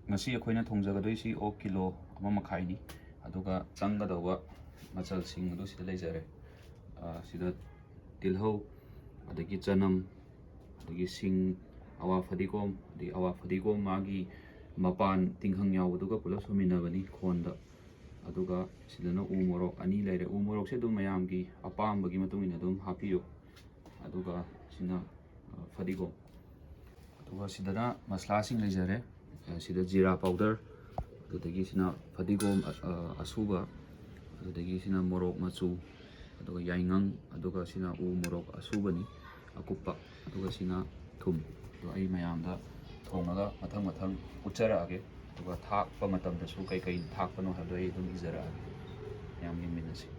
ngasi akhoi na thongjagdoi si o kilo ama makhai ni aduga changgadauba machal sing adu sida leijare sida tilhau adagi chanam adagi sing awa fadigom magi mapan tinghang yawaduga pulap sominabani khonda aduga sidana u morok ani leire u morok se dum mayamgi apambagi matungina dum hapiyo aduga sina fadigom aduga sidana masla sing leijare sida jira powder adudagi sina fadigom asuba adudagi sina morok machu aduga yaingang aduga sina u morok asubani akupa aduga sina thum ado ai mayamda thongaga mathang utcharaage aduga thakpa matamdasu kai thakpano habdo ai dum izaraage yam yingminasi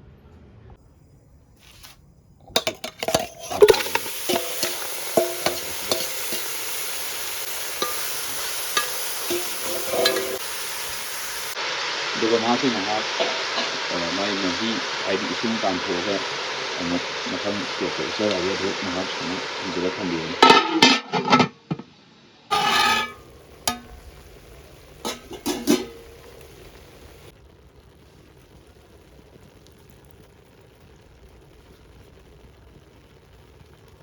aduga masu mahak mai mahi aidi ising kantoga mathang step utcharaage ado mahak suna izara thambiyani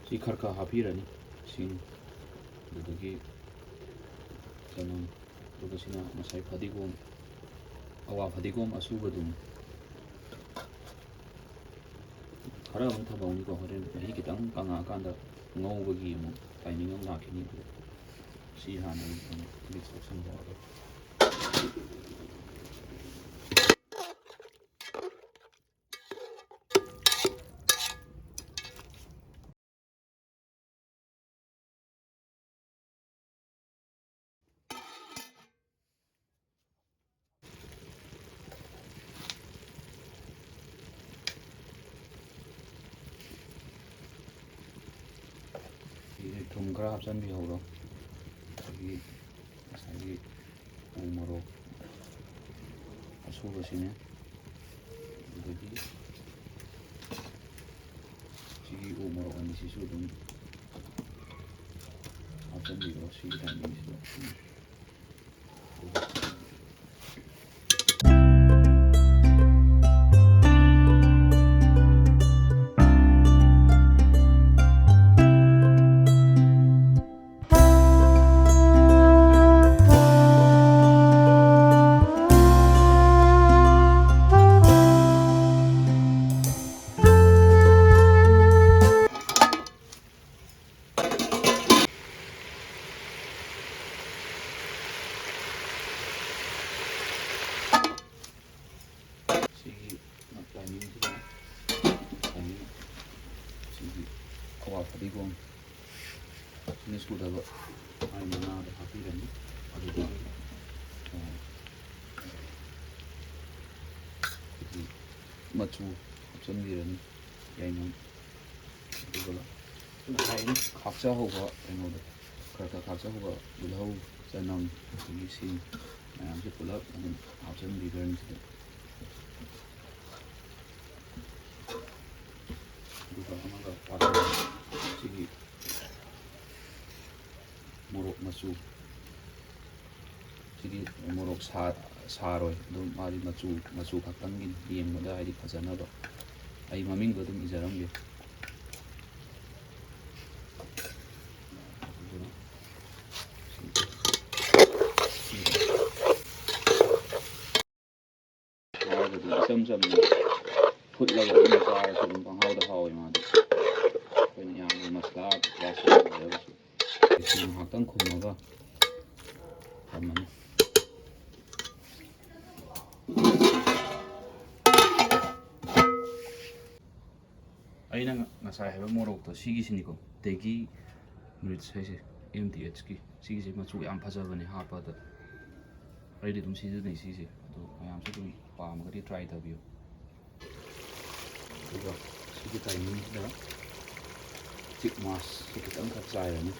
si kharka hapirani sing adagi kanam aduga sina masai fadigom awa fadigom asubadum khara am thabawni ko horen mahi kitang kanga kanda ngawbagi mu timing am lakhini si hana mix option ba thum khara hapchan bi horo agi asagi u morok asuba sine adagi sigi u morok ani sisu dum hapchan bi horo sigi timing sisu awa fadigom ini sudah ba ai mana ada hapirani aduga machu hapchan birani yainang aduga hai khakcha hoba enoda khaka khakcha hoba bulhau chanam si mayam se pulap adum hapchan birani sigi morok machu sigi morok saroi dum mari machu khaktangin yengmada haidi fajanaba ai maming go dum ijaramge cham phut laga dum char dum panghau da hawi ma koina yam masla rasu sim hakang khumaga thamani aina ngasai haba morok to sigi siniko tegi mirit saise mth ki sigi se machu yam phajabani hapa da ai dum sigi nei sigi to mayam se dum paamagadi try tabiyo juga sigi timing da chik mas sikitang khatsayani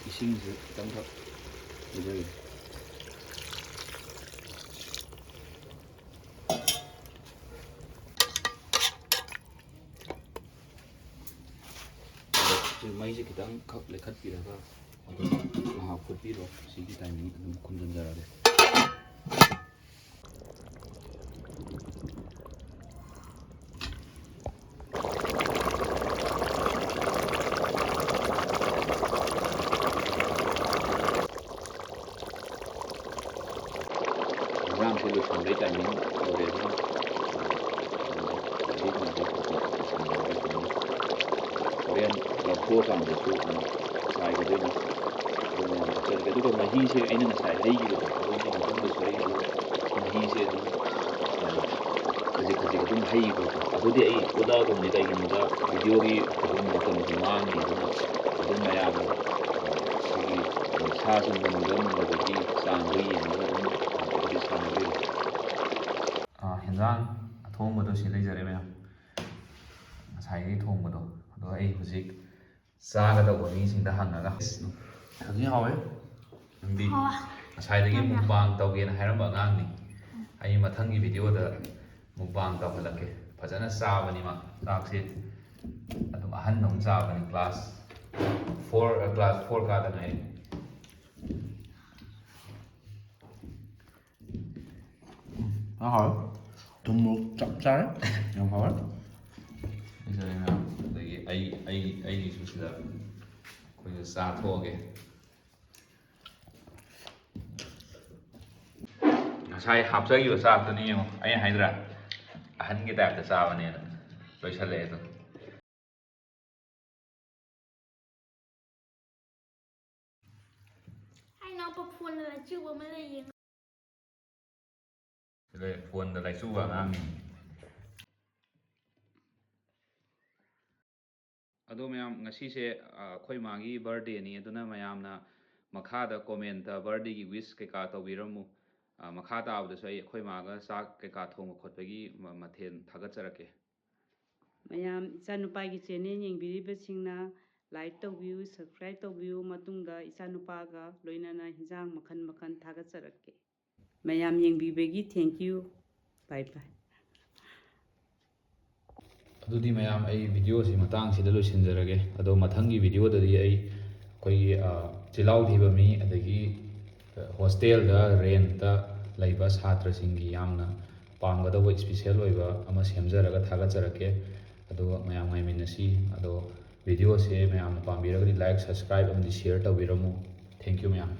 ising se kitang khak bujai ꯃꯩꯁꯦ ꯈꯤꯇꯪ ꯈꯛ ꯂꯩꯈꯠꯄꯤꯔꯒ ꯑꯗꯨꯝ ꯉꯥꯏꯍꯥꯛ ꯐꯨꯠꯄꯤꯔꯣ ꯁꯤꯒꯤ timing ꯑꯗꯨꯝ ꯈꯨꯝꯖꯤꯟꯖꯔꯒꯦ ꯏꯟꯖꯥꯡꯁꯦ ꯂꯣꯏꯁꯤꯟꯕꯒꯤ timing ꯌꯧꯔꯦ ꯑꯗꯨꯅ ꯍꯣꯔꯦꯟ ꯂꯧꯊꯣꯛꯑꯀꯥꯟꯗꯁꯨ ꯑꯃꯨꯛ ꯆꯥꯏꯒꯗꯣꯏꯅꯤ ꯑꯗꯨꯅ ꯌꯥꯝ ꯍꯥꯞꯆꯔꯒꯦ ꯑꯗꯨꯒ ꯃꯍꯤꯁꯦ ꯑꯩꯅ ꯉꯁꯥꯏ ꯍꯩꯈꯤꯕꯗꯣ ꯑꯗꯨꯒꯤ ꯃꯇꯨꯡꯗꯁꯨ ꯑꯩ ꯑꯗꯨꯝ ꯃꯍꯤꯁꯦ ꯑꯗꯨꯝ ꯈꯖꯤꯛ ꯈꯖꯤꯛ ꯑꯗꯨꯝ ꯍꯩꯕꯀꯣ ꯑꯗꯨꯗꯤ ꯑꯩ ꯎꯠꯂꯛꯑꯒꯨꯝꯅꯤ ꯀꯩꯒꯤꯅꯣꯗ ꯚꯤꯗꯤꯑꯣꯒꯤ ꯑꯗꯨꯝ ꯃꯇꯝꯁꯨ ꯃꯥꯡꯉꯤ ꯑꯗꯨꯅ ꯑꯗꯨꯝ ꯃꯌꯥꯝꯅ ꯁꯤꯒꯤ ꯁꯥꯁꯨ ꯃꯨꯟꯕ ꯃꯨꯟꯗꯕꯒꯤ ꯆꯥꯡꯗꯣ ꯌꯦꯡꯉꯒ ꯑꯗꯨꯝ ꯑꯗꯨꯗꯤ ꯁꯥꯟꯅꯕꯤꯔꯣ ꯍꯦꯟꯖꯥꯡ ꯑꯊꯣꯡꯕꯗꯣ ꯁꯤ ꯂꯩꯖꯔꯦ ꯃꯌꯥꯝ ꯉꯁꯥꯏꯒꯤ ꯊꯣꯡꯕꯗꯣ ꯑꯗꯣ ꯑꯩ ꯍꯧꯖꯤꯛ ꯆꯥꯒꯗꯧꯕ ꯃꯤꯁꯤꯡꯗ ꯍꯪꯉꯒ ꯍꯧꯖꯤꯛ ꯍꯥꯎꯋꯦ ꯅꯪꯗꯤ ꯉꯁꯥꯏꯗꯒꯤ ꯃꯨꯛꯕꯥꯡ ꯇꯧꯒꯦꯅ ꯍꯥꯏꯔꯝꯕ ꯑꯉꯥꯡꯅꯤ ꯑꯩ ꯃꯊꯪꯒꯤ ꯚꯤꯗꯤꯑꯣꯗ ꯃꯨꯛꯕꯥꯡ ꯇꯧꯍꯜꯂꯛꯀꯦ ꯐꯖꯅ ꯆꯥꯕꯅꯤ ꯃꯥ ꯆꯥꯛꯁꯦ ꯑꯗꯨꯝ ꯑꯍꯟꯗꯧꯅ ꯆꯥꯕꯅꯤ ꯀ꯭ꯂꯥꯁ 4 ꯀꯥꯗ ꯉꯥꯏꯔꯤ ꯍꯥꯎꯋꯦ ꯊꯨꯝ ꯃꯣꯔꯣꯛ ꯆꯞ ꯆꯥꯔꯦ ꯌꯥꯝ ꯍꯥꯎꯋꯦ ꯂꯩꯖꯔꯦ ꯃꯌꯥꯝ ꯑꯗꯒꯤ ꯑꯩꯒꯤꯁꯨ ꯁꯤꯗ ꯑꯩꯈꯣꯏꯁꯨ ꯆꯥꯊꯣꯛꯑꯒꯦ ꯉꯁꯥꯏ ꯍꯥꯞꯆꯈꯤꯕ ꯆꯥꯛꯇꯨꯅꯤ ꯌꯦꯡꯉꯣ ꯑꯩꯅ ꯍꯥꯏꯗ꯭ꯔꯥ ꯑꯍꯟꯒꯤ ꯇꯥꯏꯞꯇ ꯆꯥꯕꯅꯦꯅ ꯂꯣꯏꯁꯜꯂꯛꯑꯦ ꯑꯗꯨꯝ ꯐꯣꯟꯗ ꯂꯥꯏꯆꯨꯕ ꯑꯉꯥꯡꯅꯤ ꯑꯗꯣ ꯃꯌꯥꯝ ꯉꯁꯤꯁꯦ ꯑꯩꯈꯣꯏ ꯃꯥꯒꯤ ꯕꯥꯔꯗꯦꯅꯤ ꯑꯗꯨꯅ ꯃꯌꯥꯝꯅ ꯃꯈꯥꯗ ꯀꯣꯃꯦꯟꯇ ꯕꯥꯔꯗꯦꯒꯤ ꯋꯤꯁ ꯀꯩꯀꯥ ꯇꯧꯕꯤꯔꯝꯃꯨ ꯃꯈꯥ ꯇꯥꯕꯗꯁꯨ ꯑꯩꯈꯣꯏ ꯃꯥꯒ ꯆꯥꯛ ꯀꯩꯀꯥ ꯊꯣꯡꯕ ꯈꯣꯠꯄꯒꯤ ꯃꯊꯦꯜ ꯊꯥꯒꯠꯆꯔꯛꯀꯦ ꯃꯌꯥꯝ ꯏꯆꯥꯅꯨꯄꯥꯒꯤ ꯆꯦꯅꯦꯜ ꯌꯦꯡꯕꯤꯔꯤꯕꯁꯤꯡꯅ ꯂꯥꯏꯛ ꯇꯧꯕꯤꯌꯨ ꯁꯕꯁꯀ꯭ꯔꯥꯏꯕ ꯇꯧꯕꯤꯌꯨ ꯃꯇꯨꯡꯗ ꯏꯆꯥꯅꯨꯄꯥꯒ ꯂꯣꯏꯅꯅ ꯍꯤꯟꯖꯥꯡ ꯃꯈꯜ ꯃꯈꯜ ꯊꯥꯒꯠꯆꯔꯛꯀꯦ ꯃꯌꯥꯝ ꯌꯦꯡꯕꯤꯕꯒꯤ ꯊꯦꯡꯛ ꯌꯨ ꯕꯥꯏ ꯕꯥꯏ ꯑꯗꯨꯗꯤ ꯃꯌꯥꯝ ꯑꯩ ꯚꯤꯗꯤꯑꯣꯁꯤ ꯃꯇꯥꯡꯁꯤꯗ ꯂꯣꯏꯁꯤꯟꯖꯔꯒꯦ ꯑꯗꯣ ꯃꯊꯪꯒꯤ ꯚꯤꯗꯤꯑꯣꯗꯗꯤ ꯑꯩꯈꯣꯏꯒꯤ ꯆꯤꯜꯍꯥꯎ ꯊꯤꯕ ꯃꯤ ꯑꯗꯒꯤ ꯍꯣꯁꯇꯦꯜꯗ ꯔꯦꯟꯇ ꯂꯩꯕ ꯁꯥꯇ꯭ꯔꯁꯤꯡꯒꯤ ꯌꯥꯝꯅ ꯄꯥꯝꯒꯗꯧꯕ ꯏꯁꯄꯤꯁꯦꯜ ꯑꯣꯏꯕ ꯑꯃ ꯁꯦꯝꯖꯔꯒ ꯊꯥꯒꯠꯆꯔꯛꯀꯦ ꯑꯗꯨꯒ ꯃꯌꯥꯝ ꯉꯥꯏꯃꯤꯟꯅꯁꯤ ꯑꯗꯣ ꯚꯤꯗꯤꯑꯣꯁꯦ ꯃꯌꯥꯝꯅ ꯄꯥꯝꯕꯤꯔꯒꯗꯤ ꯂꯥꯏꯛ ꯁꯕꯁꯀ꯭ꯔꯥꯏꯕ ꯑꯃꯗꯤ ꯁꯤꯌꯔ ꯇꯧꯕꯤꯔꯝꯃꯨ ꯊꯦꯡꯛ ꯌꯨ ꯃꯌꯥꯝ